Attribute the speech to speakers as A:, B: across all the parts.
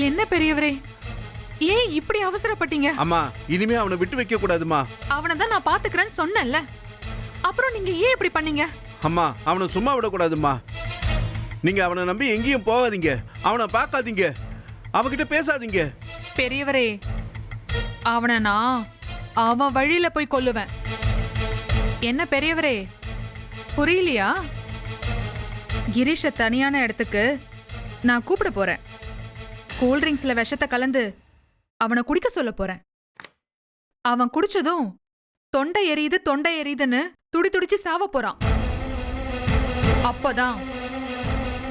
A: என்ன பெரியவரே, ஏன் இப்படி அவசரப்பட்டீங்க?
B: அம்மா, இனிமே அவனை விட்டு வைக்க கூடாதுமா.
A: அவனை தான் நான் பாத்துக்கிறேன்னு சொன்னேன்ல, அப்புறம் நீங்க ஏன் இப்படி பண்ணீங்க?
B: அம்மா, அவனை சும்மா விடக்கூடாதுமா. நீங்க அவனை நம்பி எங்கேயும் போகாதீங்க, அவனை பார்க்காதீங்க, அவன்கிட்ட பேசாதீங்க.
A: பெரியவரே, அவனை நான் அவன் வழியில போய் கொல்லுவேன். என்ன பெரியவரே, புரியலையா? கிரீஷ தனியான இடத்துக்கு நான் கூப்பிட போறேன். கூல்ட்ரிங்க்ஸ்ல விஷத்தை கலந்து அவனை குடிக்க சொல்ல போறேன். அவன் குடிச்சதும் தொண்டை எரியுதுன்னு துடி துடிச்சு சாவ போறான். அப்பதான்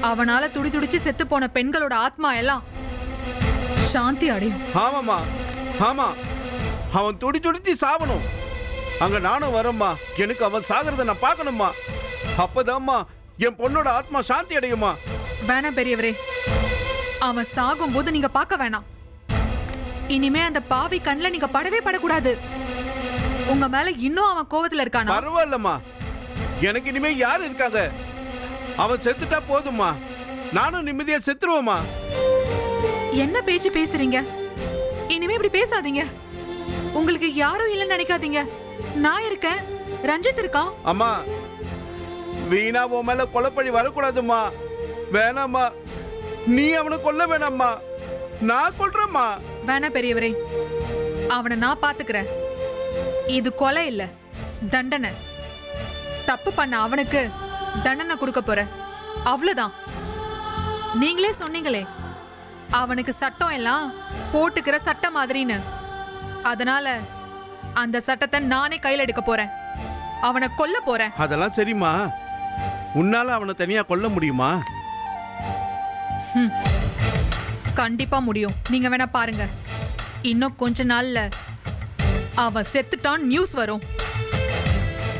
A: அவனால துடி துடிச்சு செத்து போன பெண்களோட ஆத்மா எல்லாம் சாந்தி அடையும்.
B: ஆமாமா, ஆமா, அவன் துடி துடிச்சு சாவணும். அங்க நானும் வரேம்மா. எனக்கு அவன் சாகிறத நான் பார்க்கணுமா. அப்பதாம்மா என் பொண்ணோட ஆத்மா சாந்தி அடையுமா.
A: வேணாம் பெரியவரே, அவன் சாகும் போது நீங்க பார்க்க வேணாம். இனிமே அந்த பாவி கண்ணுல நீங்க படவே படக்கூடாது. உங்க மேல இன்னும் அவன் கோவத்துல இருக்கானா?
B: பரவாயில்லம்மா, எனக்கு இனிமே யாரு இருக்காங்க. அவன் செத்துட்டா போதும்மா, நானும் நிம்மதியா செத்துருவோமா.
A: என்ன பேச்சு பேசுறீங்க? இனிமே இப்படி பேசாதீங்க. உங்களுக்கு யாரும் இல்லைன்னு நினைக்காதீங்க. நான் இருக்கேன், ரஞ்சித் இருக்கான்.
B: அம்மா, வீணா உன் மேல கொலைப்பழி வரக்கூடாதும்மா. வேணாம்மா, நீ அவனை கொல்ல வேணாம்மா, நான் கொல்றேம்மா.
A: வேணா பெரியவரே, அவனை நான் பாத்துக்கிறேன். இது கொலை இல்ல, தண்டனை. தப்பு பண்ண அவனுக்கு தண்டனை கொடுக்க போறேன், அவ்வளவுதான். நீங்களே சொன்னீங்களே, அவனுக்கு சட்டம் எல்லாம் போட்டுக்கிற சட்டம் மாதிரின்னு. அதனால அந்த சட்டத்தை நானே கையில் எடுக்க போறேன். அவனை கொல்ல போறேன்.
B: அதெல்லாம் சரிம்மா, உன்னால அவனை தனியா கொல்ல முடியுமா?
A: கண்டிப்பா முடியும். நீங்க வேணா பாருங்க, இன்னும் கொஞ்ச நாள்ல அவன் செத்துட்டான் நியூஸ் வரும்.